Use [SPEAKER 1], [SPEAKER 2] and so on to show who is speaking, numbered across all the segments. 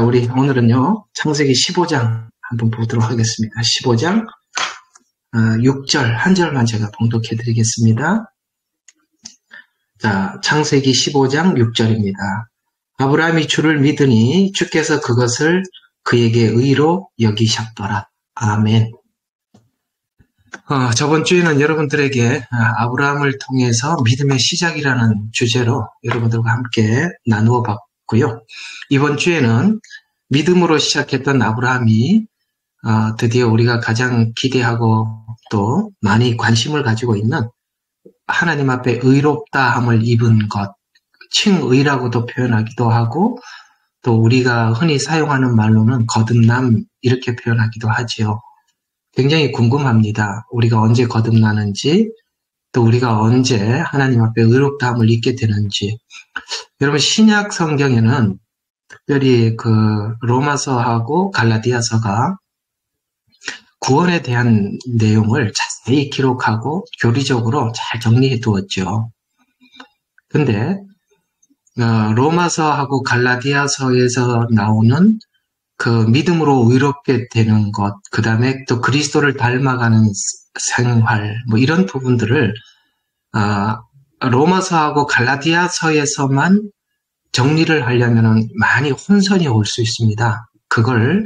[SPEAKER 1] 우리 오늘은요, 창세기 15장 한번 보도록 하겠습니다. 15장 6절, 한 절만 제가 봉독해 드리겠습니다. 자, 창세기 15장 6절입니다. 아브라함이 주를 믿으니 주께서 그것을 그에게 의로 여기셨더라. 아멘. 저번 주에는 여러분들에게 아브라함을 통해서 믿음의 시작이라는 주제로 여러분들과 함께 나누어 봤고요. 이번 주에는 믿음으로 시작했던 아브라함이 드디어 우리가 가장 기대하고 또 많이 관심을 가지고 있는 하나님 앞에 의롭다함을 입은 것, 칭의라고도 표현하기도 하고 또 우리가 흔히 사용하는 말로는 거듭남 이렇게 표현하기도 하지요. 굉장히 궁금합니다. 우리가 언제 거듭나는지 또 우리가 언제 하나님 앞에 의롭다함을 입게 되는지. 여러분 신약 성경에는 특별히 그 로마서하고 갈라디아서가 구원에 대한 내용을 자세히 기록하고 교리적으로 잘 정리해 두었죠. 근데 로마서하고 갈라디아서에서 나오는 그 믿음으로 의롭게 되는 것, 그 다음에 또 그리스도를 닮아가는 생활, 뭐 이런 부분들을 로마서하고 갈라디아서에서만 정리를 하려면은 많이 혼선이 올 수 있습니다. 그걸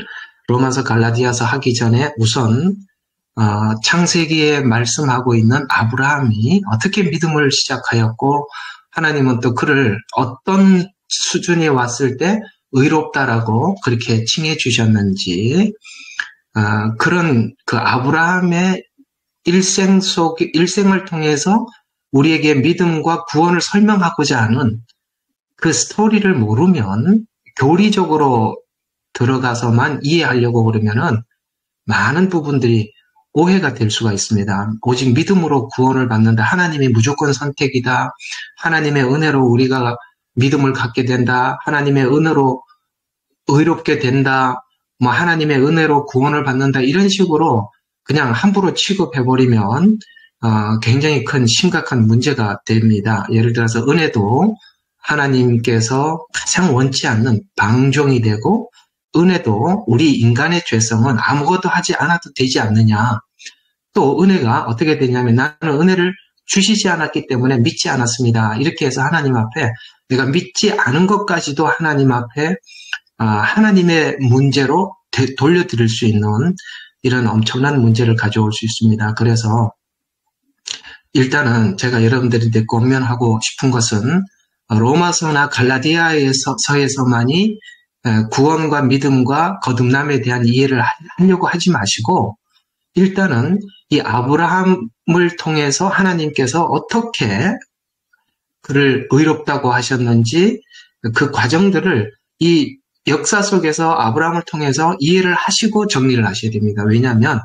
[SPEAKER 1] 로마서 갈라디아서 하기 전에 우선 창세기에 말씀하고 있는 아브라함이 어떻게 믿음을 시작하였고 하나님은 또 그를 어떤 수준에 왔을 때 의롭다라고 그렇게 칭해 주셨는지 그런 그 아브라함의 일생을 통해서 우리에게 믿음과 구원을 설명하고자 하는 그 스토리를 모르면 교리적으로 들어가서만 이해하려고 그러면은 많은 부분들이 오해가 될 수가 있습니다. 오직 믿음으로 구원을 받는다. 하나님의 무조건 선택이다. 하나님의 은혜로 우리가 믿음을 갖게 된다. 하나님의 은혜로 의롭게 된다. 뭐 하나님의 은혜로 구원을 받는다. 이런 식으로 그냥 함부로 취급해버리면 굉장히 큰 심각한 문제가 됩니다. 예를 들어서 은혜도 하나님께서 가장 원치 않는 방종이 되고 은혜도 우리 인간의 죄성은 아무것도 하지 않아도 되지 않느냐. 또 은혜가 어떻게 되냐면 나는 은혜를 주시지 않았기 때문에 믿지 않았습니다. 이렇게 해서 하나님 앞에 내가 믿지 않은 것까지도 하나님 앞에 하나님의 문제로 돌려드릴 수 있는 이런 엄청난 문제를 가져올 수 있습니다. 그래서 일단은 제가 여러분들한테 권면하고 싶은 것은 로마서나 갈라디아서에서만이 구원과 믿음과 거듭남에 대한 이해를 하려고 하지 마시고 일단은 이 아브라함을 통해서 하나님께서 어떻게 그를 의롭다고 하셨는지 그 과정들을 이 역사 속에서 아브라함을 통해서 이해를 하시고 정리를 하셔야 됩니다. 왜냐하면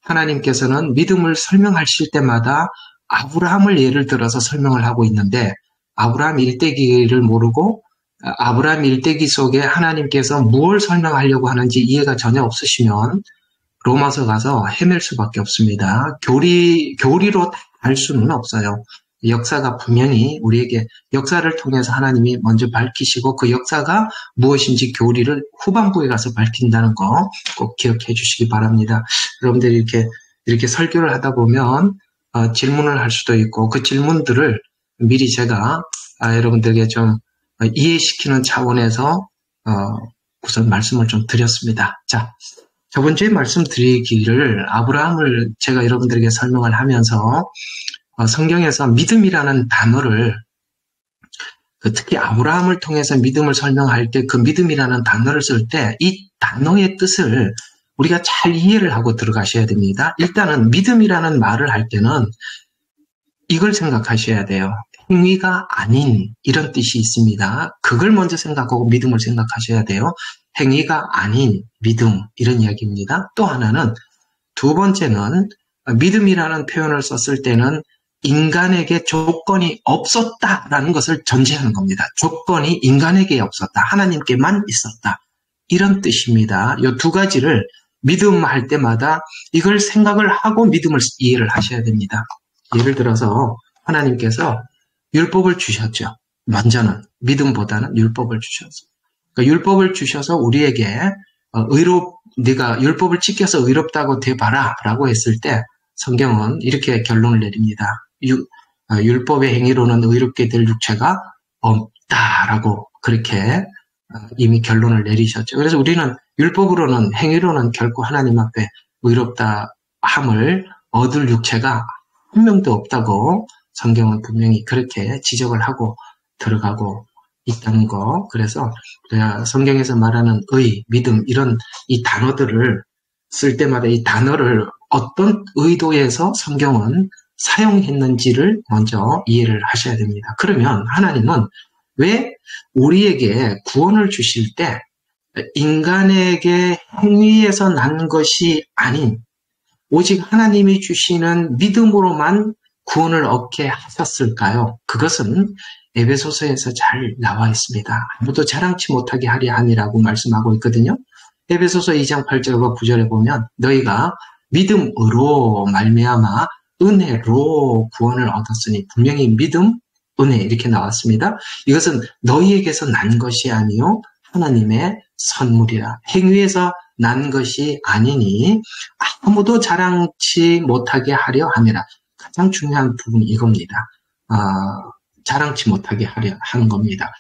[SPEAKER 1] 하나님께서는 믿음을 설명하실 때마다 아브라함을 예를 들어서 설명을 하고 있는데 아브라함 일대기를 모르고 아브라함 일대기 속에 하나님께서 무엇을 설명하려고 하는지 이해가 전혀 없으시면 로마서 가서 헤맬 수밖에 없습니다. 교리로 다 알 수는 없어요. 역사가 분명히 우리에게 역사를 통해서 하나님이 먼저 밝히시고 그 역사가 무엇인지 교리를 후반부에 가서 밝힌다는 거 꼭 기억해 주시기 바랍니다. 여러분들이 이렇게 설교를 하다 보면 질문을 할 수도 있고 그 질문들을 미리 제가 여러분들에게 좀 이해시키는 차원에서 우선 말씀을 좀 드렸습니다. 자, 저번 주에 말씀드리기를 아브라함을 제가 여러분들에게 설명을 하면서 성경에서 믿음이라는 단어를 특히 아브라함을 통해서 믿음을 설명할 때 그 믿음이라는 단어를 쓸 때 이 단어의 뜻을 우리가 잘 이해를 하고 들어가셔야 됩니다. 일단은 믿음이라는 말을 할 때는 이걸 생각하셔야 돼요. 행위가 아닌 이런 뜻이 있습니다. 그걸 먼저 생각하고 믿음을 생각하셔야 돼요. 행위가 아닌 믿음 이런 이야기입니다. 또 하나는 두 번째는 믿음이라는 표현을 썼을 때는 인간에게 조건이 없었다라는 것을 전제하는 겁니다. 조건이 인간에게 없었다. 하나님께만 있었다. 이런 뜻입니다. 이 두 가지를 믿음할 때마다 이걸 생각을 하고 믿음을 이해를 하셔야 됩니다. 예를 들어서 하나님께서 율법을 주셨죠. 먼저는 믿음보다는 율법을 주셨어요. 그러니까 율법을 주셔서 우리에게 네가 율법을 지켜서 의롭다고 돼봐라 라고 했을 때 성경은 이렇게 결론을 내립니다. 율법의 행위로는 의롭게 될 육체가 없다라고 그렇게 이미 결론을 내리셨죠. 그래서 우리는 율법으로는 행위로는 결코 하나님 앞에 의롭다 함을 얻을 육체가 한 명도 없다고 성경은 분명히 그렇게 지적을 하고 들어가고 있다는 거. 그래서 성경에서 말하는 의, 믿음 이런 이 단어들을 쓸 때마다 이 단어를 어떤 의도에서 성경은 사용했는지를 먼저 이해를 하셔야 됩니다. 그러면 하나님은 왜 우리에게 구원을 주실 때 인간에게 행위에서 난 것이 아닌 오직 하나님이 주시는 믿음으로만 구원을 얻게 하셨을까요? 그것은 에베소서에서 잘 나와 있습니다. 아무도 자랑치 못하게 하려 함이라고 말씀하고 있거든요. 에베소서 2장 8절과 9절에 보면 너희가 믿음으로 말미암아 은혜로 구원을 얻었으니 분명히 믿음, 은혜 이렇게 나왔습니다. 이것은 너희에게서 난 것이 아니요 하나님의 선물이라. 행위에서 난 것이 아니니 아무도 자랑치 못하게 하려 함이라. 가장 중요한 부분이 이겁니다. 자랑치 못하게 하려 하는 겁니다.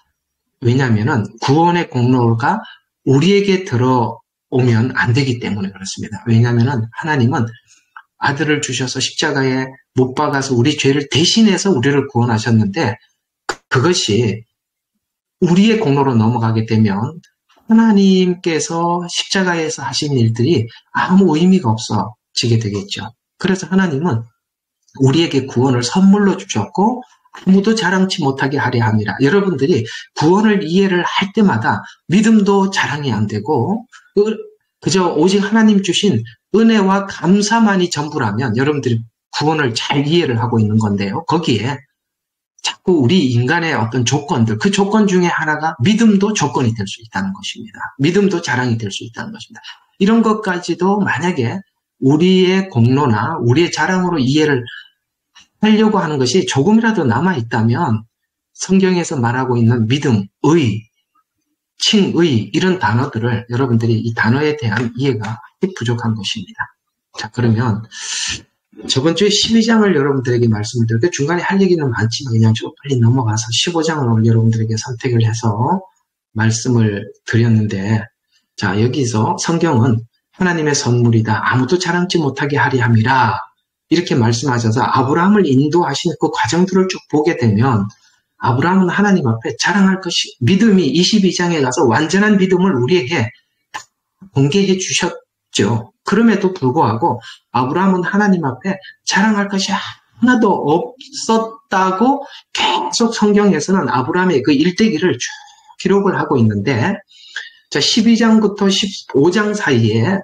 [SPEAKER 1] 왜냐하면 구원의 공로가 우리에게 들어오면 안 되기 때문에 그렇습니다. 왜냐하면 하나님은 아들을 주셔서 십자가에 못 박아서 우리 죄를 대신해서 우리를 구원하셨는데 그것이 우리의 공로로 넘어가게 되면 하나님께서 십자가에서 하신 일들이 아무 의미가 없어지게 되겠죠. 그래서 하나님은 우리에게 구원을 선물로 주셨고 아무도 자랑치 못하게 하려 함이라. 여러분들이 구원을 이해를 할 때마다 믿음도 자랑이 안 되고 그저 오직 하나님 주신 은혜와 감사만이 전부라면 여러분들이 구원을 잘 이해를 하고 있는 건데요. 거기에 자꾸 우리 인간의 어떤 조건들, 그 조건 중에 하나가 믿음도 조건이 될 수 있다는 것입니다. 믿음도 자랑이 될 수 있다는 것입니다. 이런 것까지도 만약에 우리의 공로나 우리의 자랑으로 이해를 하려고 하는 것이 조금이라도 남아있다면 성경에서 말하고 있는 믿음, 의, 칭의 이런 단어들을 여러분들이 이 단어에 대한 이해가 부족한 것입니다. 자, 그러면 저번 주에 12장을 여러분들에게 말씀을 드렸고 중간에 할 얘기는 많지만 그냥 좀 빨리 넘어가서 15장을 여러분들에게 선택을 해서 말씀을 드렸는데 자, 여기서 성경은 하나님의 선물이다. 아무도 자랑치 못하게 하리 함이라. 이렇게 말씀하셔서 아브라함을 인도하시는 그 과정들을 쭉 보게 되면 아브라함은 하나님 앞에 자랑할 것이 믿음이 22장에 가서 완전한 믿음을 우리에게 공개해 주셨죠. 그럼에도 불구하고 아브라함은 하나님 앞에 자랑할 것이 하나도 없었다고 계속 성경에서는 아브라함의 그 일대기를 쭉 기록을 하고 있는데 자 12장부터 15장 사이에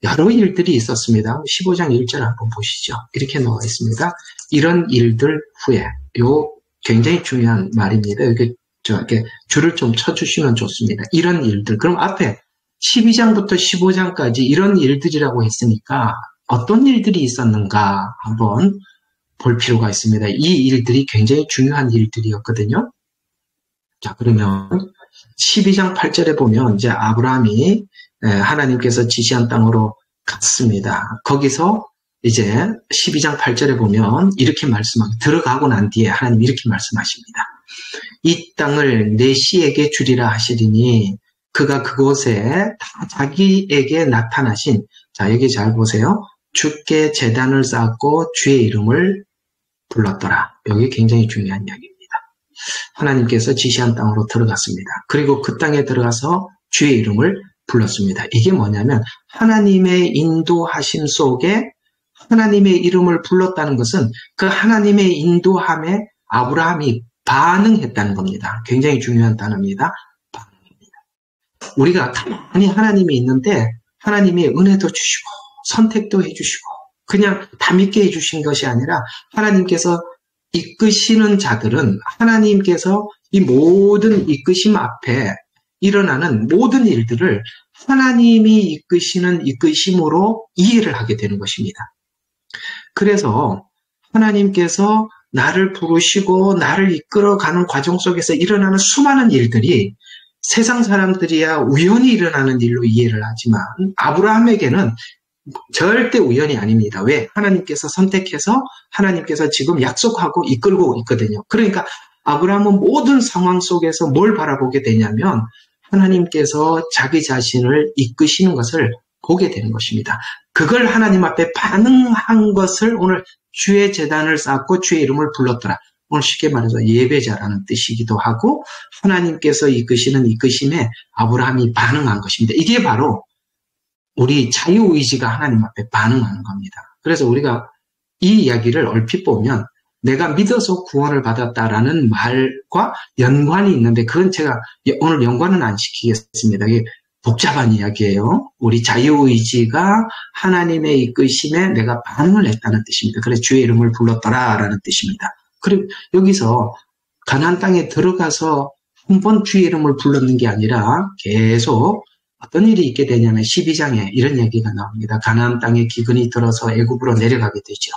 [SPEAKER 1] 여러 일들이 있었습니다. 15장 1절 한번 보시죠. 이렇게 나와 있습니다. 이런 일들 후에 요 굉장히 중요한 말입니다. 이렇게 줄을 좀 쳐주시면 좋습니다. 이런 일들. 그럼 앞에 12장부터 15장까지 이런 일들이라고 했으니까 어떤 일들이 있었는가 한번 볼 필요가 있습니다. 이 일들이 굉장히 중요한 일들이었거든요. 자, 그러면 12장 8절에 보면 이제 아브라함이 하나님께서 지시한 땅으로 갔습니다. 거기서 이제 12장 8절에 보면 이렇게 말씀합니다. 들어가고 난 뒤에 하나님 이렇게 말씀하십니다. 이 땅을 내 씨에게 주리라 하시리니 그가 그곳에 다 자기에게 나타나신 자 여기 잘 보세요. 주께 제단을 쌓고 주의 이름을 불렀더라. 여기 굉장히 중요한 이야기입니다. 하나님께서 지시한 땅으로 들어갔습니다. 그리고 그 땅에 들어가서 주의 이름을 불렀습니다. 이게 뭐냐면 하나님의 인도하심 속에 하나님의 이름을 불렀다는 것은 그 하나님의 인도함에 아브라함이 반응했다는 겁니다. 굉장히 중요한 단어입니다. 반응입니다. 우리가 가만히 하나님이 있는데 하나님이 은혜도 주시고 선택도 해주시고 그냥 다 믿게 해주신 것이 아니라 하나님께서 이끄시는 자들은 하나님께서 이 모든 이끄심 앞에 일어나는 모든 일들을 하나님이 이끄시는 이끄심으로 이해를 하게 되는 것입니다. 그래서 하나님께서 나를 부르시고 나를 이끌어가는 과정 속에서 일어나는 수많은 일들이 세상 사람들이야 우연히 일어나는 일로 이해를 하지만 아브라함에게는 절대 우연이 아닙니다. 왜? 하나님께서 선택해서 하나님께서 지금 약속하고 이끌고 있거든요. 그러니까 아브라함은 모든 상황 속에서 뭘 바라보게 되냐면 하나님께서 자기 자신을 이끄시는 것을 보게 되는 것입니다. 그걸 하나님 앞에 반응한 것을 오늘 주의 제단을 쌓고 주의 이름을 불렀더라. 오늘 쉽게 말해서 예배자라는 뜻이기도 하고 하나님께서 이끄시는 이끄심에 아브라함이 반응한 것입니다. 이게 바로 우리 자유의지가 하나님 앞에 반응하는 겁니다. 그래서 우리가 이 이야기를 얼핏 보면 내가 믿어서 구원을 받았다라는 말과 연관이 있는데 그건 제가 오늘 연관은 안 시키겠습니다. 이게 복잡한 이야기예요. 우리 자유의지가 하나님의 이끄심에 내가 반응을 했다는 뜻입니다. 그래서 주의 이름을 불렀더라라는 뜻입니다. 그리고 여기서 가나안 땅에 들어가서 한 번 주의 이름을 불렀는 게 아니라 계속 어떤 일이 있게 되냐면 12장에 이런 얘기가 나옵니다. 가나안 땅에 기근이 들어서 애굽으로 내려가게 되죠.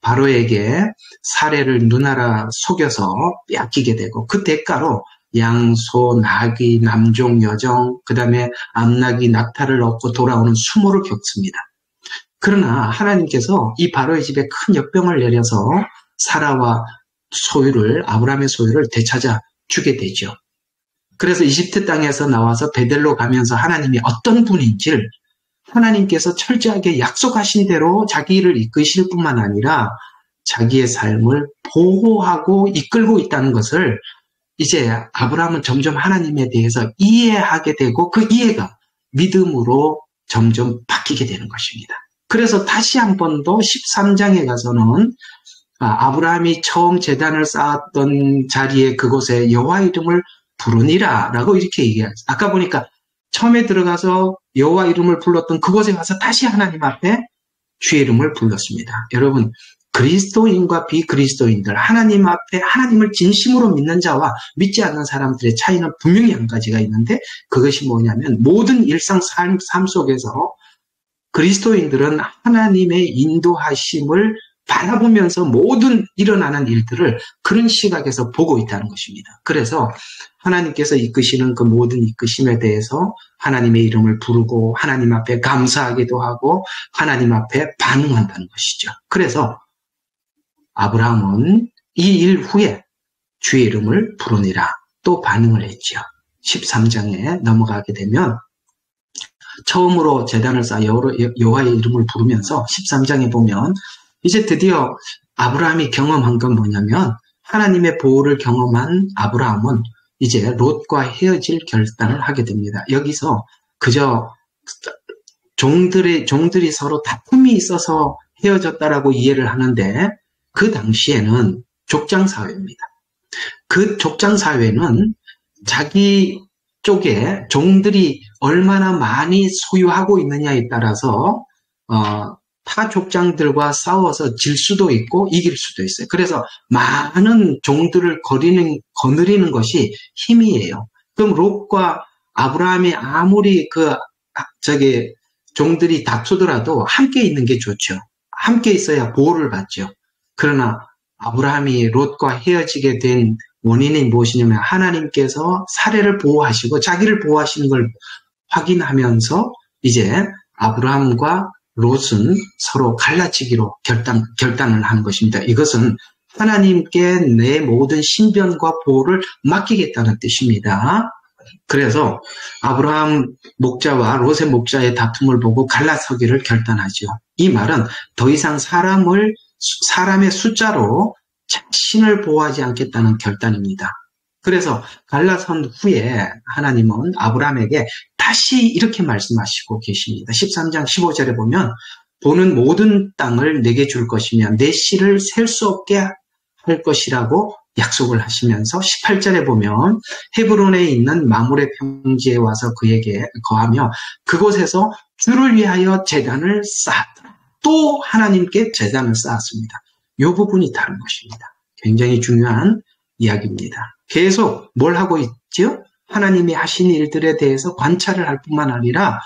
[SPEAKER 1] 바로에게 사례를 눈알아 속여서 빼앗기게 되고 그 대가로 양소, 나귀, 남종, 여종, 그 다음에 암나귀, 낙타를 얻고 돌아오는 수모를 겪습니다. 그러나 하나님께서 이 바로의 집에 큰 역병을 내려서 사라와 아브라함의 소유를 되찾아 주게 되죠. 그래서 이집트 땅에서 나와서 베델로 가면서 하나님이 어떤 분인지를 하나님께서 철저하게 약속하신 대로 자기를 이끄실 뿐만 아니라 자기의 삶을 보호하고 이끌고 있다는 것을 이제 아브라함은 점점 하나님에 대해서 이해하게 되고 그 이해가 믿음으로 점점 바뀌게 되는 것입니다. 그래서 다시 한 번 더 13장에 가서는 아브라함이 처음 제단을 쌓았던 자리에 그곳에 여호와 이름을 부르니라 라고 이렇게 얘기해요. 아까 보니까 처음에 들어가서 여호와 이름을 불렀던 그곳에 가서 다시 하나님 앞에 주의 이름을 불렀습니다. 여러분 그리스도인과 비그리스도인들 하나님 앞에 하나님을 진심으로 믿는 자와 믿지 않는 사람들의 차이는 분명히 한 가지가 있는데 그것이 뭐냐면 모든 일상 삶 속에서 그리스도인들은 하나님의 인도하심을 바라보면서 모든 일어나는 일들을 그런 시각에서 보고 있다는 것입니다. 그래서 하나님께서 이끄시는 그 모든 이끄심에 대해서 하나님의 이름을 부르고 하나님 앞에 감사하기도 하고 하나님 앞에 반응한다는 것이죠. 그래서 아브라함은 이 일 후에 주의 이름을 부르니라 또 반응을 했죠. 13장에 넘어가게 되면 처음으로 제단을 쌓아 여호와의 이름을 부르면서 13장에 보면 이제 드디어 아브라함이 경험한 건 뭐냐면 하나님의 보호를 경험한 아브라함은 이제 롯과 헤어질 결단을 하게 됩니다. 여기서 그저 종들이 서로 다툼이 있어서 헤어졌다라고 이해를 하는데 그 당시에는 족장사회입니다. 그 족장사회는 자기 쪽에 종들이 얼마나 많이 소유하고 있느냐에 따라서 타 족장들과 싸워서 질 수도 있고 이길 수도 있어요. 그래서 많은 종들을 거느리는 것이 힘이에요. 그럼 롯과 아브라함이 아무리 종들이 다투더라도 함께 있는 게 좋죠. 함께 있어야 보호를 받죠. 그러나 아브라함이 롯과 헤어지게 된 원인이 무엇이냐면 하나님께서 사례를 보호하시고 자기를 보호하시는 걸 확인하면서 이제 아브라함과 롯은 서로 갈라치기로 결단을 한 것입니다. 이것은 하나님께 내 모든 신변과 보호를 맡기겠다는 뜻입니다. 그래서 아브라함 목자와 롯의 목자의 다툼을 보고 갈라서기를 결단하죠. 이 말은 더 이상 사람의 숫자로 자신을 보호하지 않겠다는 결단입니다. 그래서 갈라선 후에 하나님은 아브라함에게 다시 이렇게 말씀하시고 계십니다. 13장 15절에 보면 보는 모든 땅을 내게 줄 것이며 내 씨를 셀 수 없게 할 것이라고 약속을 하시면서 18절에 보면 헤브론에 있는 마므레 평지에 와서 그에게 거하며 그곳에서 주를 위하여 제단을 쌓았더라. 또 하나님께 제단을 쌓았습니다. 이 부분이 다른 것입니다. 굉장히 중요한 이야기입니다. 계속 뭘 하고 있죠? 하나님이 하신 일들에 대해서 관찰을 할 뿐만 아니라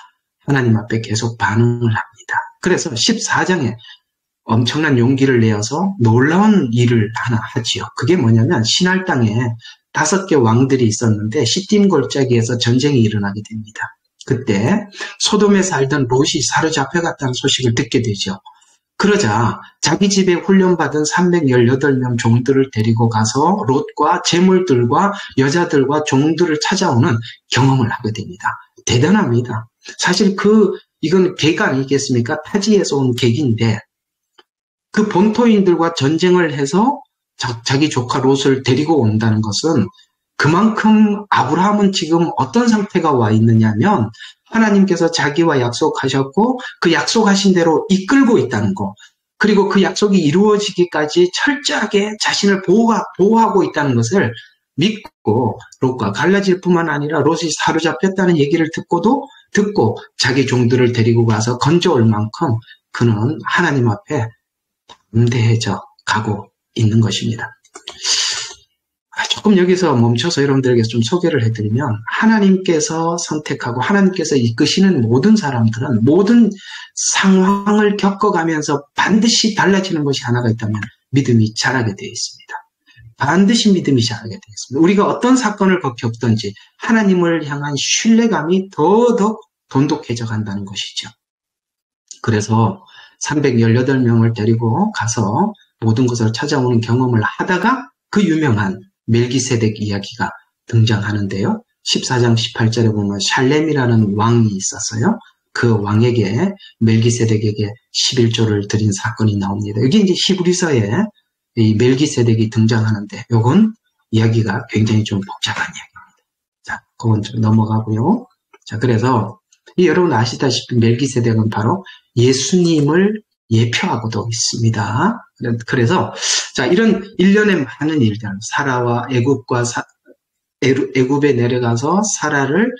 [SPEAKER 1] 하나님 앞에 계속 반응을 합니다. 그래서 14장에 엄청난 용기를 내어서 놀라운 일을 하나 하지요. 그게 뭐냐면 시날 땅에 5개 왕들이 있었는데 시딤 골짜기에서 전쟁이 일어나게 됩니다. 그때 소돔에 살던 롯이 사로잡혀갔다는 소식을 듣게 되죠. 그러자 자기 집에 훈련받은 318명 종들을 데리고 가서 롯과 재물들과 여자들과 종들을 찾아오는 경험을 하게 됩니다. 대단합니다. 사실 이건 객 아니겠습니까? 타지에서 온 객인데 그 본토인들과 전쟁을 해서 자기 조카 롯을 데리고 온다는 것은 그만큼 아브라함은 지금 어떤 상태가 와 있느냐면 하나님께서 자기와 약속하셨고 그 약속하신 대로 이끌고 있다는 거, 그리고 그 약속이 이루어지기까지 철저하게 자신을 보호하고 있다는 것을 믿고 롯과 갈라질 뿐만 아니라 롯이 사로잡혔다는 얘기를 듣고 자기 종들을 데리고 가서 건져올 만큼 그는 하나님 앞에 담대해져 가고 있는 것입니다. 조금 여기서 멈춰서 여러분들에게 좀 소개를 해드리면, 하나님께서 선택하고 하나님께서 이끄시는 모든 사람들은 모든 상황을 겪어가면서 반드시 달라지는 것이 하나가 있다면 믿음이 자라게 되어 있습니다. 반드시 믿음이 자라게 되어 있습니다. 우리가 어떤 사건을 겪든지 하나님을 향한 신뢰감이 더더욱 돈독해져 간다는 것이죠. 그래서 318명을 데리고 가서 모든 것을 찾아오는 경험을 하다가 그 유명한 멜기세덱 이야기가 등장하는데요. 14장 18절에 보면 샬렘이라는 왕이 있었어요. 그 왕에게 멜기세덱에게 11조를 드린 사건이 나옵니다. 여기 이제 히브리서에 이 멜기세덱이 등장하는데 요건 이야기가 굉장히 좀 복잡한 이야기입니다. 자, 그건 좀 넘어가고요. 자, 그래서 여러분 아시다시피 멜기세덱은 바로 예수님을 예표하고도 있습니다. 그래서 자, 이런 일련의 많은 일들, 사라와 애굽에 내려가서 사라를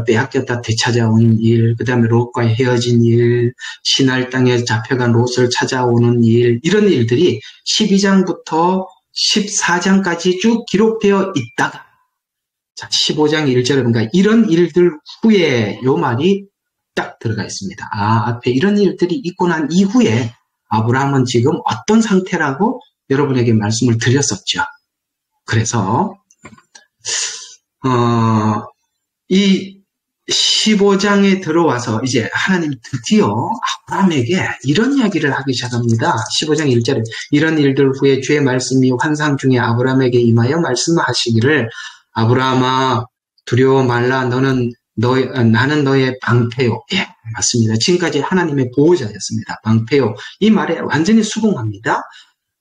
[SPEAKER 1] 빼앗겼다 되찾아온 일, 그 다음에 롯과 헤어진 일, 시날 땅에 잡혀간 롯을 찾아오는 일, 이런 일들이 12장부터 14장까지 쭉 기록되어 있다가, 자, 15장 1절에 보니까 이런 일들 후에 요 말이 딱 들어가 있습니다. 앞에 이런 일들이 있고 난 이후에 아브라함은 지금 어떤 상태라고 여러분에게 말씀을 드렸었죠. 그래서 이 15장에 들어와서 이제 하나님 드디어 아브라함에게 이런 이야기를 하기 시작합니다. 15장 1절에 이런 일들 후에 주의 말씀이 환상 중에 아브라함에게 임하여 말씀하시기를 아브라함아 두려워 말라 나는 너의 방패요. 예, 맞습니다. 지금까지 하나님의 보호자였습니다. 방패요. 이 말에 완전히 수긍합니다.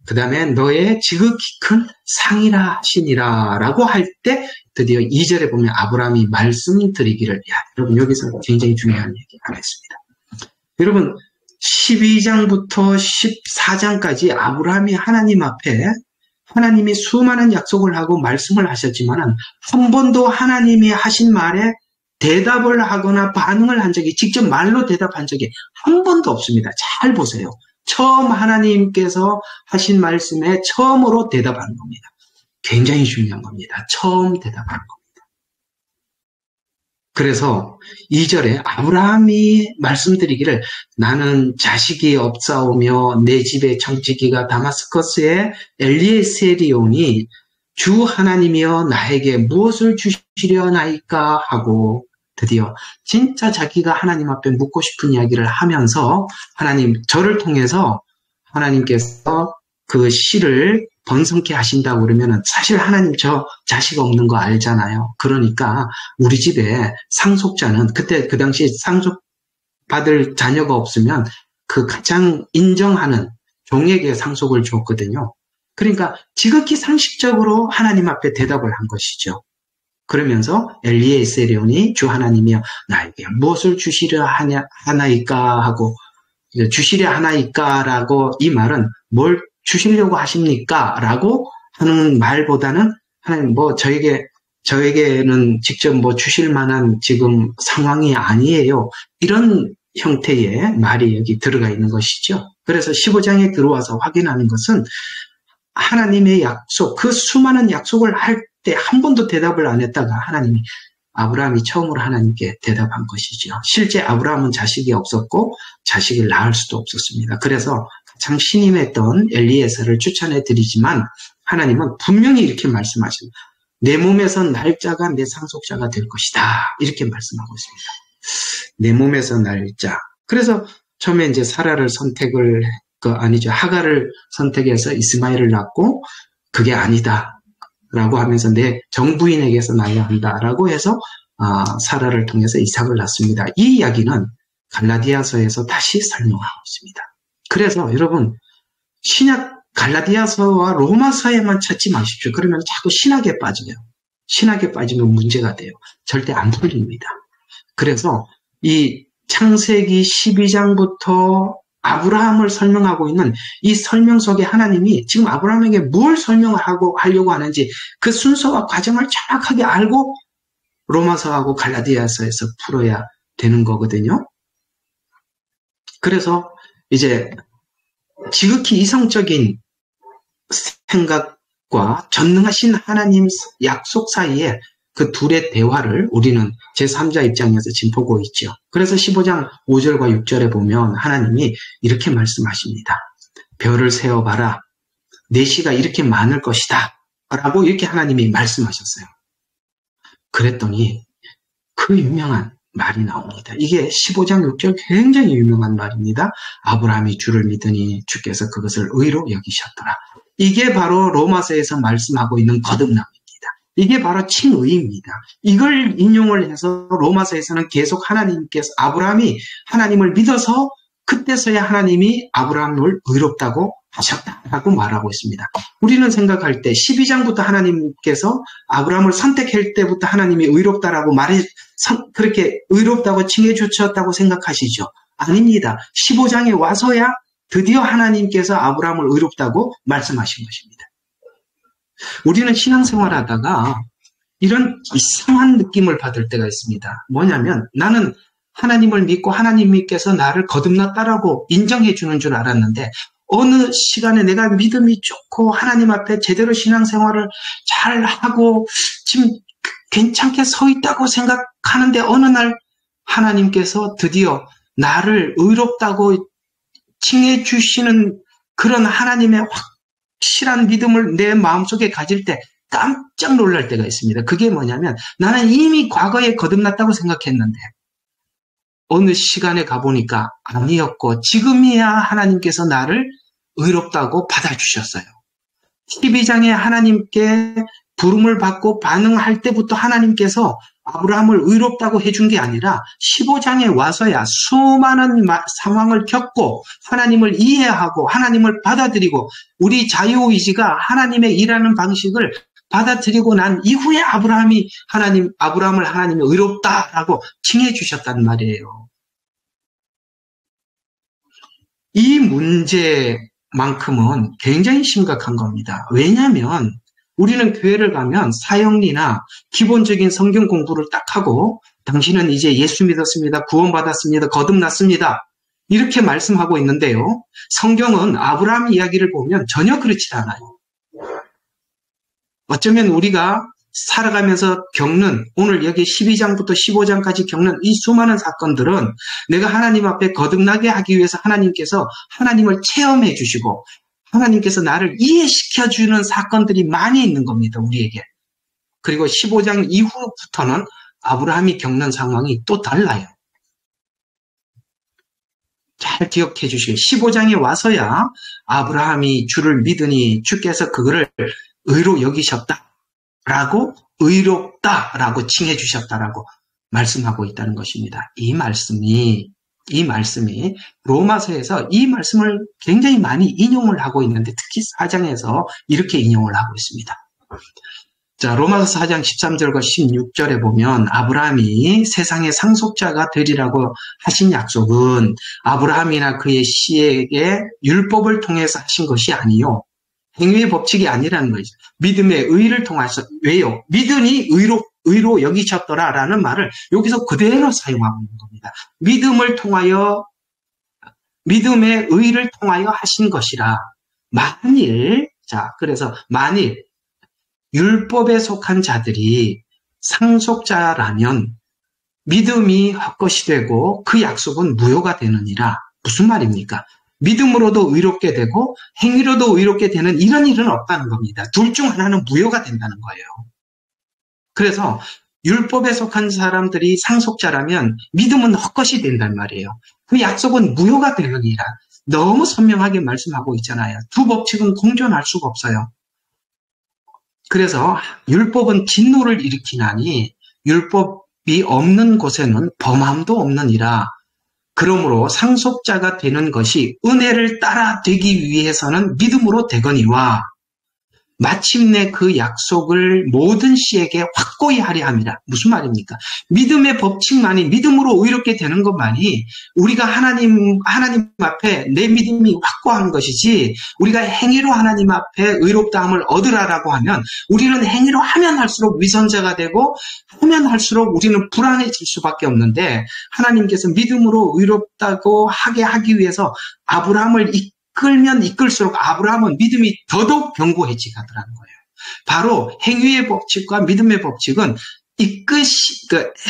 [SPEAKER 1] 그 다음에 너의 지극히 큰 상이라 하시니라 라고 할 때 드디어 2절에 보면 아브라함이 말씀드리기를, 여러분 여기서 굉장히 중요한 얘기 하나 있습니다. 여러분 12장부터 14장까지 아브라함이 하나님 앞에 하나님이 수많은 약속을 하고 말씀을 하셨지만 한 번도 하나님이 하신 말에 대답을 하거나 반응을 한 적이, 직접 말로 대답한 적이 한 번도 없습니다. 잘 보세요. 처음 하나님께서 하신 말씀에 처음으로 대답한 겁니다. 굉장히 중요한 겁니다. 처음 대답한 겁니다. 그래서 2절에 아브라함이 말씀드리기를 나는 자식이 없사오며 내 집의 청지기가 다마스커스의 엘리에셀이 오니 주 하나님이여 나에게 무엇을 주시려나이까 하고 드디어 진짜 자기가 하나님 앞에 묻고 싶은 이야기를 하면서 하나님 저를 통해서 하나님께서 그 씨를 번성케 하신다고 그러면은 사실 하나님 저 자식 없는 거 알잖아요. 그러니까 우리 집에 상속자는 그때 그 당시 상속받을 자녀가 없으면 그 가장 인정하는 종에게 상속을 줬거든요. 그러니까 지극히 상식적으로 하나님 앞에 대답을 한 것이죠. 그러면서 엘리에셀이오니 주 하나님이여 나에게 무엇을 주시려 하나이까 하고 주시려 하나이까라고 이 말은 뭘 주시려고 하십니까? 라고 하는 말보다는 하나님 저에게는 직접 주실 만한 지금 상황이 아니에요. 이런 형태의 말이 여기 들어가 있는 것이죠. 그래서 15장에 들어와서 확인하는 것은 하나님의 약속, 그 수많은 약속을 할 때 한 번도 대답을 안 했다가 아브라함이 처음으로 하나님께 대답한 것이죠. 실제 아브라함은 자식이 없었고 자식을 낳을 수도 없었습니다. 그래서 가장 신임했던 엘리에셀을 추천해 드리지만 하나님은 분명히 이렇게 말씀하십니다. 내 몸에서 날 자가 내 상속자가 될 것이다. 이렇게 말씀하고 있습니다. 내 몸에서 날 자. 그래서 처음에 이제 사라를 선택을, 하가를 선택해서 이스마엘을 낳고, 그게 아니다. 라고 하면서 내 정부인에게서 낳아야 한다. 라고 해서, 사라를 통해서 이삭을 낳습니다. 이 이야기는 갈라디아서에서 다시 설명하고 있습니다. 그래서 여러분, 갈라디아서와 로마서에만 찾지 마십시오. 그러면 자꾸 신학에 빠져요. 신학에 빠지면 문제가 돼요. 절대 안 풀립니다. 그래서 이 창세기 12장부터 아브라함을 설명하고 있는 이 설명 속에 하나님이 지금 아브라함에게 뭘 하려고 하는지 그 순서와 과정을 정확하게 알고 로마서하고 갈라디아서에서 풀어야 되는 거거든요. 그래서 이제 지극히 이성적인 생각과 전능하신 하나님 약속 사이에 그 둘의 대화를 우리는 제3자 입장에서 지금 보고 있죠. 그래서 15장 5절과 6절에 보면 하나님이 이렇게 말씀하십니다. 별을 세어봐라. 내 시가 이렇게 많을 것이다. 라고 이렇게 하나님이 말씀하셨어요. 그랬더니 그 유명한 말이 나옵니다. 이게 15장 6절 굉장히 유명한 말입니다. 아브라함이 주를 믿으니 주께서 그것을 의로 여기셨더라. 이게 바로 로마서에서 말씀하고 있는 거듭남입니다. 이게 바로 칭의입니다. 이걸 인용을 해서 로마서에서는 계속 아브라함이 하나님을 믿어서 그때서야 하나님이 아브라함을 의롭다고 하셨다라고 말하고 있습니다. 우리는 생각할 때 12장부터 하나님께서 아브라함을 선택할 때부터 하나님이 의롭다라고 그렇게 의롭다고 칭해 주셨다고 생각하시죠? 아닙니다. 15장에 와서야 드디어 하나님께서 아브라함을 의롭다고 말씀하신 것입니다. 우리는 신앙생활 하다가 이런 이상한 느낌을 받을 때가 있습니다. 뭐냐면 나는 하나님을 믿고 하나님께서 나를 거듭났다라고 인정해 주는 줄 알았는데 어느 시간에 내가 믿음이 좋고 하나님 앞에 제대로 신앙생활을 잘 하고 지금 괜찮게 서 있다고 생각하는데 어느 날 하나님께서 드디어 나를 의롭다고 칭해 주시는 그런 하나님의 확실한 믿음을 내 마음속에 가질 때 깜짝 놀랄 때가 있습니다. 그게 뭐냐면 나는 이미 과거에 거듭났다고 생각했는데 어느 시간에 가보니까 아니었고 지금이야 하나님께서 나를 의롭다고 받아주셨어요. 12장에 하나님께 부름을 받고 반응할 때부터 하나님께서 아브라함을 의롭다고 해준 게 아니라 15장에 와서야 수많은 상황을 겪고 하나님을 이해하고 하나님을 받아들이고 우리 자유의지가 하나님의 일하는 방식을 받아들이고 난 이후에 아브라함을 하나님이 의롭다라고 칭해 주셨단 말이에요. 이 문제만큼은 굉장히 심각한 겁니다. 왜냐하면 우리는 교회를 가면 사형리나 기본적인 성경 공부를 딱 하고 당신은 이제 예수 믿었습니다. 구원받았습니다. 거듭났습니다. 이렇게 말씀하고 있는데요. 성경은 아브라함 이야기를 보면 전혀 그렇지 않아요. 어쩌면 우리가 살아가면서 겪는 오늘 여기 12장부터 15장까지 겪는 이 수많은 사건들은 내가 하나님 앞에 거듭나게 하기 위해서 하나님께서 하나님을 체험해 주시고 하나님께서 나를 이해시켜주는 사건들이 많이 있는 겁니다. 우리에게. 그리고 15장 이후부터는 아브라함이 겪는 상황이 또 달라요. 잘 기억해 주시고 15장에 와서야 아브라함이 주를 믿으니 주께서 그거를 의로 여기셨다라고 의롭다라고 칭해 주셨다라고 말씀하고 있다는 것입니다. 이 말씀이 로마서에서 이 말씀을 굉장히 많이 인용을 하고 있는데 특히 4장에서 이렇게 인용을 하고 있습니다. 자, 로마서 4장 13절과 16절에 보면 아브라함이 세상의 상속자가 되리라고 하신 약속은 아브라함이나 그의 씨에게 율법을 통해서 하신 것이 아니요. 행위의 법칙이 아니라는 거죠. 믿음의 의를 통해서 왜요? 믿으니 의로 여기셨더라라는 말을 여기서 그대로 사용하고 있는 겁니다. 믿음의 의를 통하여 하신 것이라. 만일 율법에 속한 자들이 상속자라면 믿음이 헛것이 되고 그 약속은 무효가 되느니라. 무슨 말입니까? 믿음으로도 의롭게 되고 행위로도 의롭게 되는 이런 일은 없다는 겁니다. 둘 중 하나는 무효가 된다는 거예요. 그래서 율법에 속한 사람들이 상속자라면 믿음은 헛것이 된단 말이에요. 그 약속은 무효가 되느니라. 너무 선명하게 말씀하고 있잖아요. 두 법칙은 공존할 수가 없어요. 그래서 율법은 진노를 일으키나니 율법이 없는 곳에는 범함도 없느니라. 그러므로 상속자가 되는 것이 은혜를 따라 되기 위해서는 믿음으로 되거니와 마침내 그 약속을 모든 씨에게 확고히 하려 합니다. 무슨 말입니까? 믿음의 법칙만이 믿음으로 의롭게 되는 것만이 우리가 하나님 앞에 내 믿음이 확고한 것이지 우리가 행위로 하나님 앞에 의롭다함을 얻으라라고 하면 우리는 행위로 하면 할수록 위선자가 되고 하면 할수록 우리는 불안해질 수밖에 없는데 하나님께서 믿음으로 의롭다고 하기 위해서 아브라함을 이끌면 이끌수록 아브라함은 믿음이 더더욱 견고해지 가더라는 거예요. 바로 행위의 법칙과 믿음의 법칙은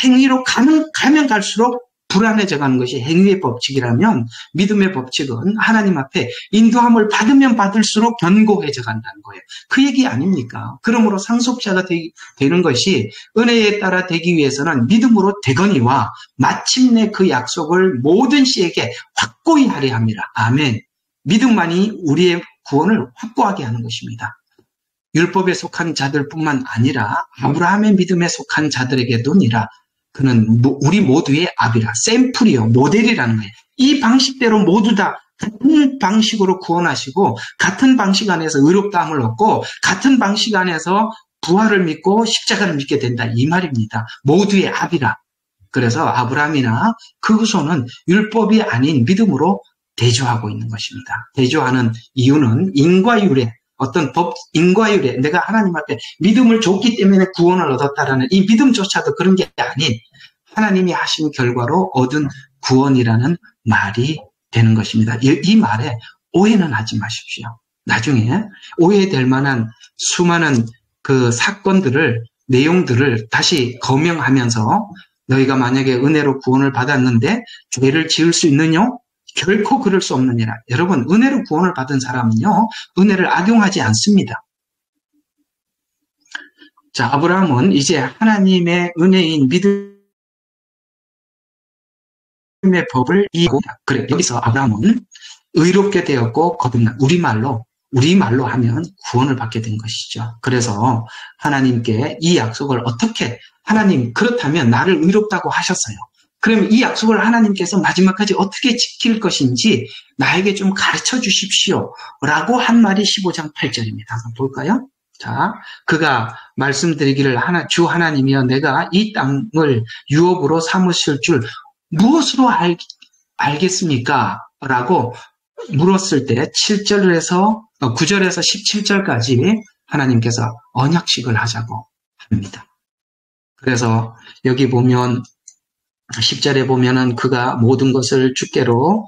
[SPEAKER 1] 행위로 가면 갈수록 불안해져 가는 것이 행위의 법칙이라면 믿음의 법칙은 하나님 앞에 인도함을 받으면 받을수록 견고해져 간다는 거예요. 그 얘기 아닙니까? 그러므로 상속자가 되는 것이 은혜에 따라 되기 위해서는 믿음으로 되거니와 마침내 그 약속을 모든 씨에게 확고히 하려 합니다. 아멘. 믿음만이 우리의 구원을 확고하게 하는 것입니다. 율법에 속한 자들뿐만 아니라 아브라함의 믿음에 속한 자들에게도니라. 그는 우리 모두의 압이라. 샘플이요. 모델이라는 거예요. 이 방식대로 모두 다 같은 방식으로 구원하시고 같은 방식 안에서 의롭다함을 얻고 같은 방식 안에서 부활을 믿고 십자가를 믿게 된다. 이 말입니다. 모두의 압이라. 그래서 아브라함이나 그 후손은 율법이 아닌 믿음으로 대조하고 있는 것입니다. 대조하는 이유는 인과율에 인과율에 내가 하나님 앞에 믿음을 줬기 때문에 구원을 얻었다라는 이 믿음조차도 그런 게 아닌 하나님이 하신 결과로 얻은 구원이라는 말이 되는 것입니다. 이 말에 오해는 하지 마십시오. 나중에 오해될 만한 수많은 그 사건들을 내용들을 다시 거명하면서 너희가 만약에 은혜로 구원을 받았는데 죄를 지을 수 있느냐? 결코 그럴 수 없느니라. 여러분, 은혜로 구원을 받은 사람은요, 은혜를 악용하지 않습니다. 자, 아브라함은 이제 하나님의 은혜인 믿음의 법을 이고, 그래, 여기서 아브라함은 의롭게 되었고, 거듭난, 우리말로 하면 구원을 받게 된 것이죠. 그래서 하나님께 이 약속을 어떻게, 하나님, 그렇다면 나를 의롭다고 하셨어요. 그럼 이 약속을 하나님께서 마지막까지 어떻게 지킬 것인지 나에게 좀 가르쳐 주십시오. 라고 한 말이 15장 8절입니다. 한번 볼까요? 자, 그가 말씀드리기를 주 하나님이여 내가 이 땅을 유업으로 삼으실 줄 무엇으로 알겠습니까? 라고 물었을 때 9절에서 17절까지 하나님께서 언약식을 하자고 합니다. 그래서 여기 보면 10절에 보면은 그가 모든 것을 주께로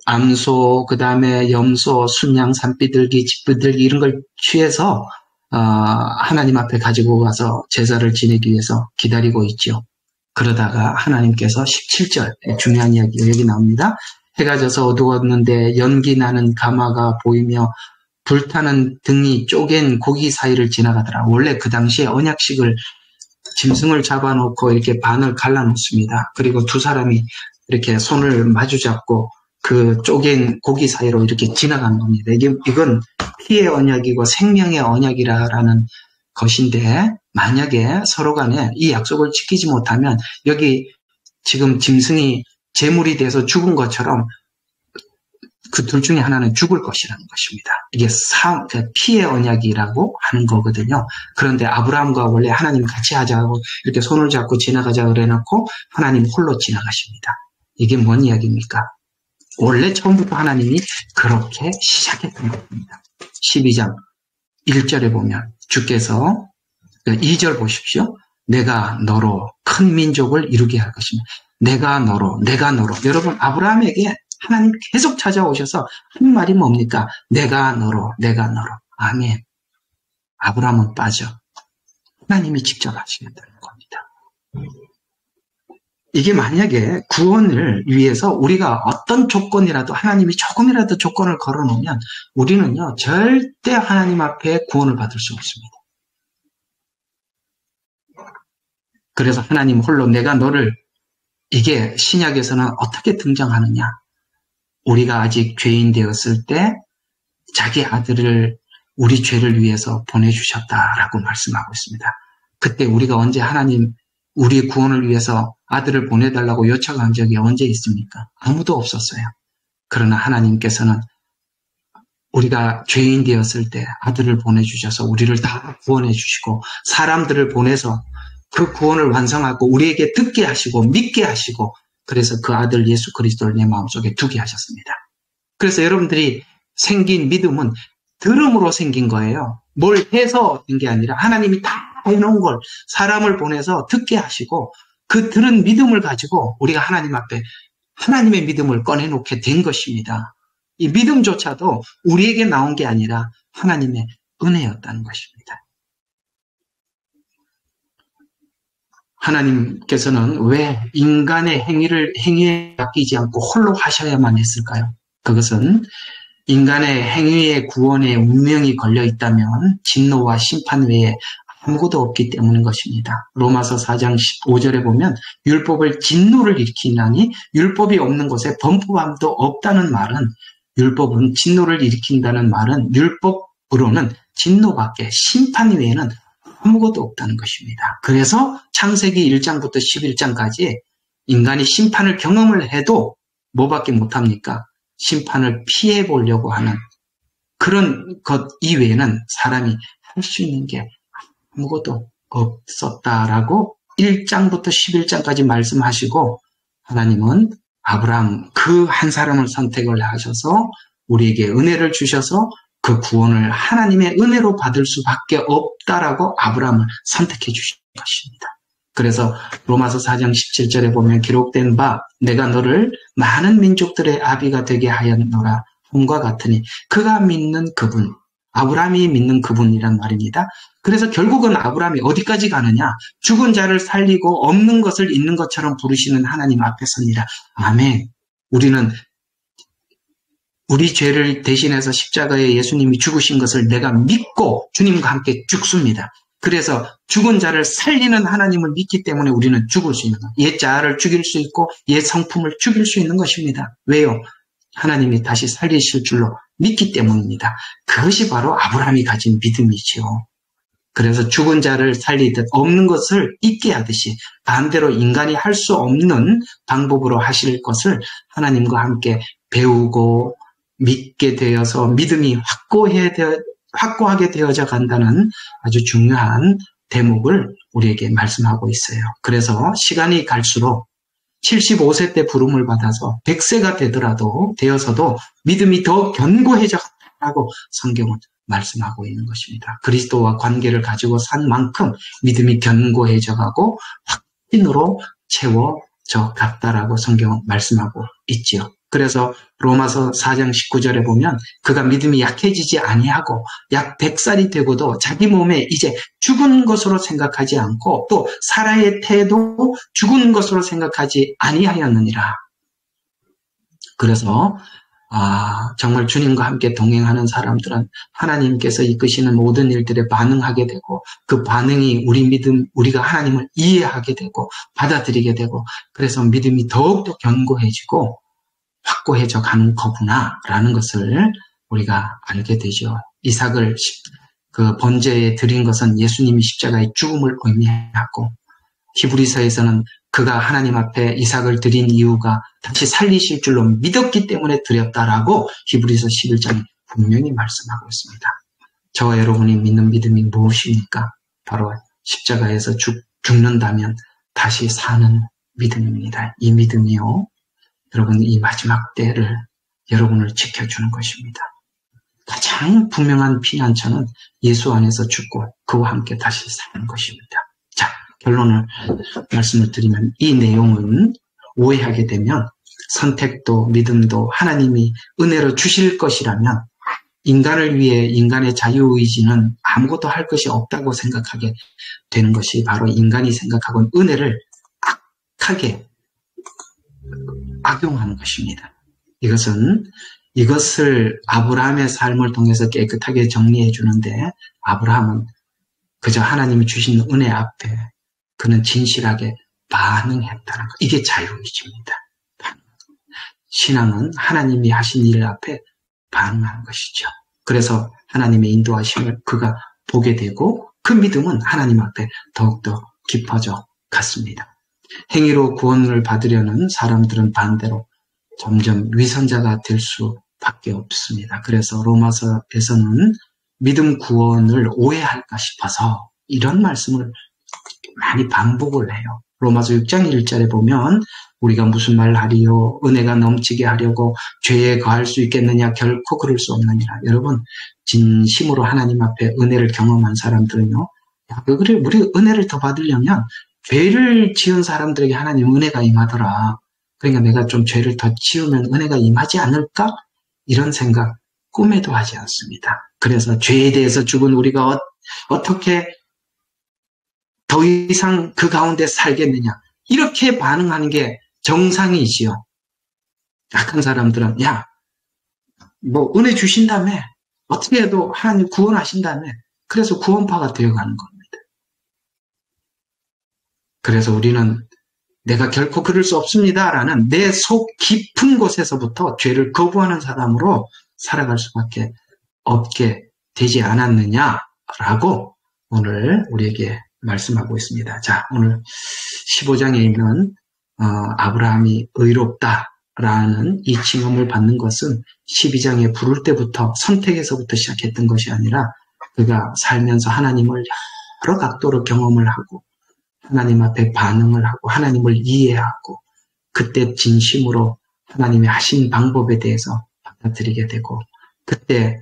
[SPEAKER 1] 암소, 그 다음에 염소, 순양, 산비둘기, 집비둘기 이런 걸 취해서 하나님 앞에 가지고 가서 제사를 지내기 위해서 기다리고 있죠. 그러다가 하나님께서 17절 중요한 이야기가 여기 나옵니다. 해가 져서 어두웠는데 연기 나는 가마가 보이며 불타는 등이 쪼갠 고기 사이를 지나가더라. 원래 그 당시에 언약식을 짐승을 잡아놓고 이렇게 반을 갈라놓습니다. 그리고 두 사람이 이렇게 손을 마주 잡고 그 쪼갠 고기 사이로 이렇게 지나가는 겁니다. 이건 피의 언약이고 생명의 언약이라는 것인데 만약에 서로 간에 이 약속을 지키지 못하면 여기 지금 짐승이 제물이 돼서 죽은 것처럼 그 둘 중에 하나는 죽을 것이라는 것입니다. 이게 피의 언약이라고 하는 거거든요. 그런데 아브라함과 원래 하나님 같이 하자고 이렇게 손을 잡고 지나가자고 그래놓고 하나님 홀로 지나가십니다. 이게 뭔 이야기입니까? 원래 처음부터 하나님이 그렇게 시작했던 겁니다. 12장 1절에 보면 주께서 2절 보십시오. 내가 너로 큰 민족을 이루게 할 것입니다. 내가 너로. 여러분 아브라함에게 하나님 계속 찾아오셔서 한 말이 뭡니까? 내가 너로. 아멘. 아브라함은 빠져. 하나님이 직접 하시겠다는 겁니다. 이게 만약에 구원을 위해서 우리가 어떤 조건이라도 하나님이 조금이라도 조건을 걸어놓으면 우리는요 절대 하나님 앞에 구원을 받을 수 없습니다. 그래서 하나님 홀로 내가 너를, 이게 신약에서는 어떻게 등장하느냐. 우리가 아직 죄인 되었을 때 자기 아들을 우리 죄를 위해서 보내주셨다라고 말씀하고 있습니다. 그때 우리가 언제 하나님 우리 구원을 위해서 아들을 보내달라고 요청한 적이 언제 있습니까? 아무도 없었어요. 그러나 하나님께서는 우리가 죄인 되었을 때 아들을 보내주셔서 우리를 다 구원해 주시고 사람들을 보내서 그 구원을 완성하고 우리에게 듣게 하시고 믿게 하시고, 그래서 그 아들 예수 그리스도를 내 마음속에 두게 하셨습니다. 그래서 여러분들이 생긴 믿음은 들음으로 생긴 거예요. 뭘 해서 된 게 아니라 하나님이 다 해놓은 걸 사람을 보내서 듣게 하시고, 그 들은 믿음을 가지고 우리가 하나님 앞에 하나님의 믿음을 꺼내놓게 된 것입니다. 이 믿음조차도 우리에게 나온 게 아니라 하나님의 은혜였다는 것입니다. 하나님께서는 왜 인간의 행위에 맡기지 않고 홀로 하셔야만 했을까요? 그것은 인간의 행위의 구원에 운명이 걸려 있다면 진노와 심판 외에 아무것도 없기 때문인 것입니다. 로마서 4장 15절에 보면 율법을 진노를 일으키나니 율법이 없는 곳에 범법함도 없다는 말은, 율법은 진노를 일으킨다는 말은 율법으로는 진노밖에 심판 외에는 아무것도 없다는 것입니다. 그래서 창세기 1장부터 11장까지 인간이 심판을 경험을 해도 뭐밖에 못합니까? 심판을 피해 보려고 하는 그런 것 이외에는 사람이 할 수 있는 게 아무것도 없었다라고 1장부터 11장까지 말씀하시고, 하나님은 아브라함 그 한 사람을 선택을 하셔서 우리에게 은혜를 주셔서 그 구원을 하나님의 은혜로 받을 수밖에 없다라고 아브라함을 선택해 주신 것입니다. 그래서 로마서 4장 17절에 보면 기록된 바 내가 너를 많은 민족들의 아비가 되게 하였노라 함과 같으니, 그가 믿는 그분, 아브라함이 믿는 그분이란 말입니다. 그래서 결국은 아브라함이 어디까지 가느냐? 죽은 자를 살리고 없는 것을 있는 것처럼 부르시는 하나님 앞에 섭니다. 아멘. 우리는 우리 죄를 대신해서 십자가에 예수님이 죽으신 것을 내가 믿고 주님과 함께 죽습니다. 그래서 죽은 자를 살리는 하나님을 믿기 때문에 우리는 죽을 수 있는 거예요. 옛 자아를 죽일 수 있고 옛 성품을 죽일 수 있는 것입니다. 왜요? 하나님이 다시 살리실 줄로 믿기 때문입니다. 그것이 바로 아브라함이 가진 믿음이지요. 그래서 죽은 자를 살리듯 없는 것을 있게 하듯이 반대로 인간이 할 수 없는 방법으로 하실 것을 하나님과 함께 배우고 믿게 되어서 믿음이 확고하게 되어져 간다는 아주 중요한 대목을 우리에게 말씀하고 있어요. 그래서 시간이 갈수록 75세 때 부름을 받아서 100세가 되어서도 믿음이 더 견고해져 간다고 성경은 말씀하고 있는 것입니다. 그리스도와 관계를 가지고 산 만큼 믿음이 견고해져 가고 확신으로 채워져 갔다라고 성경은 말씀하고 있지요. 그래서 로마서 4장 19절에 보면 그가 믿음이 약해지지 아니하고 약 100살이 되고도 자기 몸에 이제 죽은 것으로 생각하지 않고 또 사라의 태도 죽은 것으로 생각하지 아니하였느니라. 그래서 정말 주님과 함께 동행하는 사람들은 하나님께서 이끄시는 모든 일들에 반응하게 되고 그 반응이 우리가 하나님을 이해하게 되고 받아들이게 되고 그래서 믿음이 더욱더 견고해지고 확고해져 가는 거구나라는 것을 우리가 알게 되죠. 이삭을 그 번제에 드린 것은 예수님이 십자가의 죽음을 의미하고 히브리서에서는 그가 하나님 앞에 이삭을 드린 이유가 다시 살리실 줄로 믿었기 때문에 드렸다라고 히브리서 11장에 분명히 말씀하고 있습니다. 저와 여러분이 믿는 믿음이 무엇입니까? 바로 십자가에서 죽는다면 다시 사는 믿음입니다. 이 믿음이요. 여러분, 이 마지막 때를 여러분을 지켜주는 것입니다. 가장 분명한 피난처는 예수 안에서 죽고 그와 함께 다시 사는 것입니다. 자, 결론을 말씀을 드리면 이 내용은 오해하게 되면 선택도 믿음도 하나님이 은혜로 주실 것이라면 인간을 위해 인간의 자유의지는 아무것도 할 것이 없다고 생각하게 되는 것이 바로 인간이 생각하고는 은혜를 악하게 악용하는 것입니다. 이것을 아브라함의 삶을 통해서 깨끗하게 정리해 주는데 아브라함은 그저 하나님이 주신 은혜 앞에 그는 진실하게 반응했다는 것. 이게 자유의지입니다. 신앙은 하나님이 하신 일 앞에 반응하는 것이죠. 그래서 하나님의 인도하심을 그가 보게 되고 그 믿음은 하나님 앞에 더욱더 깊어져 갔습니다. 행위로 구원을 받으려는 사람들은 반대로 점점 위선자가 될 수밖에 없습니다. 그래서 로마서에서는 믿음 구원을 오해할까 싶어서 이런 말씀을 많이 반복을 해요. 로마서 6장 1절에 보면 우리가 무슨 말을 하리요? 은혜가 넘치게 하려고 죄에 거할 수 있겠느냐? 결코 그럴 수 없느니라. 여러분, 진심으로 하나님 앞에 은혜를 경험한 사람들은요, 왜 그래? 우리 은혜를 더 받으려면 죄를 지은 사람들에게 하나님 은혜가 임하더라. 그러니까 내가 좀 죄를 더 지으면 은혜가 임하지 않을까? 이런 생각 꿈에도 하지 않습니다. 그래서 죄에 대해서 죽은 우리가 어떻게 더 이상 그 가운데 살겠느냐? 이렇게 반응하는 게 정상이지요. 약한 사람들은 야, 뭐 은혜 주신다며, 어떻게 해도 하나님 구원하신다며, 그래서 구원파가 되어가는 겁니다. 그래서 우리는 내가 결코 그럴 수 없습니다라는 내 속 깊은 곳에서부터 죄를 거부하는 사람으로 살아갈 수밖에 없게 되지 않았느냐라고 오늘 우리에게 말씀하고 있습니다. 자, 오늘 15장에 있는 아브라함이 의롭다라는 이 칭함을 받는 것은 12장에 부를 때부터 선택에서부터 시작했던 것이 아니라 그가 살면서 하나님을 여러 각도로 경험을 하고 하나님 앞에 반응을 하고 하나님을 이해하고 그때 진심으로 하나님이 하신 방법에 대해서 받아들이게 되고 그때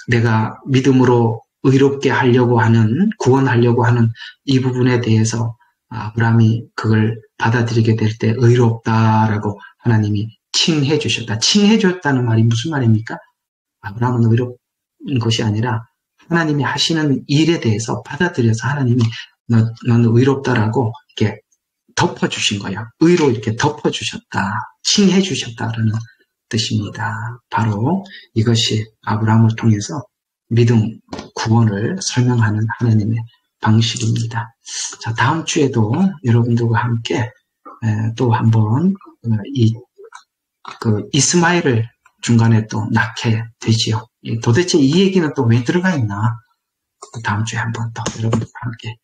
[SPEAKER 1] 내가 믿음으로 의롭게 하려고 하는, 구원하려고 하는 이 부분에 대해서 아브라함이 그걸 받아들이게 될 때 의롭다라고 하나님이 칭해 주셨다. 칭해 줬다는 말이 무슨 말입니까? 아브라함은 의롭은 것이 아니라 하나님이 하시는 일에 대해서 받아들여서 하나님이 너는 의롭다라고 이렇게 덮어주신 거야. 의로 이렇게 덮어주셨다. 칭해 주셨다라는 뜻입니다. 바로 이것이 아브라함을 통해서 믿음, 구원을 설명하는 하나님의 방식입니다. 자, 다음 주에도 여러분들과 함께 또 한번 이스마엘을 중간에 또 낳게 되지요. 도대체 이 얘기는 또 왜 들어가 있나? 다음 주에 한번 또 여러분들과 함께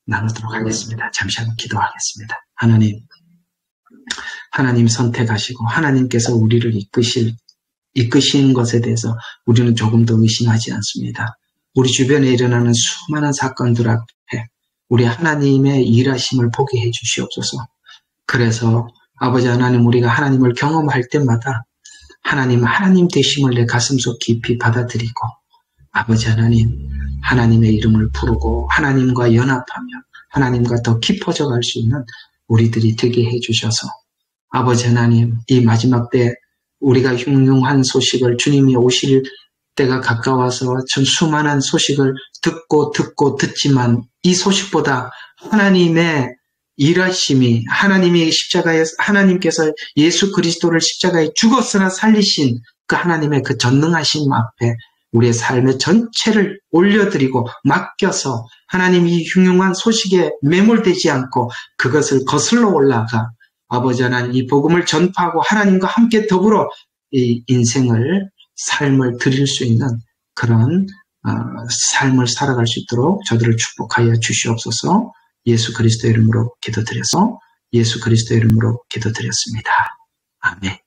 [SPEAKER 1] 나누도록 하겠습니다. 잠시 한번 기도하겠습니다. 하나님 선택하시고 하나님께서 우리를 이끄신 것에 대해서 우리는 조금 더 의심하지 않습니다. 우리 주변에 일어나는 수많은 사건들 앞에 우리 하나님의 일하심을 보게 해주시옵소서. 그래서 아버지 하나님, 우리가 하나님을 경험할 때마다 하나님 되심을 내 가슴속 깊이 받아들이고 아버지 하나님, 하나님의 이름을 부르고 하나님과 연합하며 하나님과 더 깊어져 갈 수 있는 우리들이 되게 해주셔서 아버지 하나님, 이 마지막 때 우리가 흉흉한 소식을 주님이 오실 때가 가까워서 전 수많은 소식을 듣지만 이 소식보다 하나님의 일하심이 하나님께서 예수 그리스도를 십자가에 죽었으나 살리신 그 하나님의 그 전능하심 앞에 우리의 삶의 전체를 올려드리고 맡겨서 하나님이 흉흉한 소식에 매몰되지 않고 그것을 거슬러 올라가 아버지 하나님 이 복음을 전파하고 하나님과 함께 더불어 이 삶을 드릴 수 있는 그런 삶을 살아갈 수 있도록 저들을 축복하여 주시옵소서. 예수 그리스도 이름으로 기도드렸습니다. 아멘.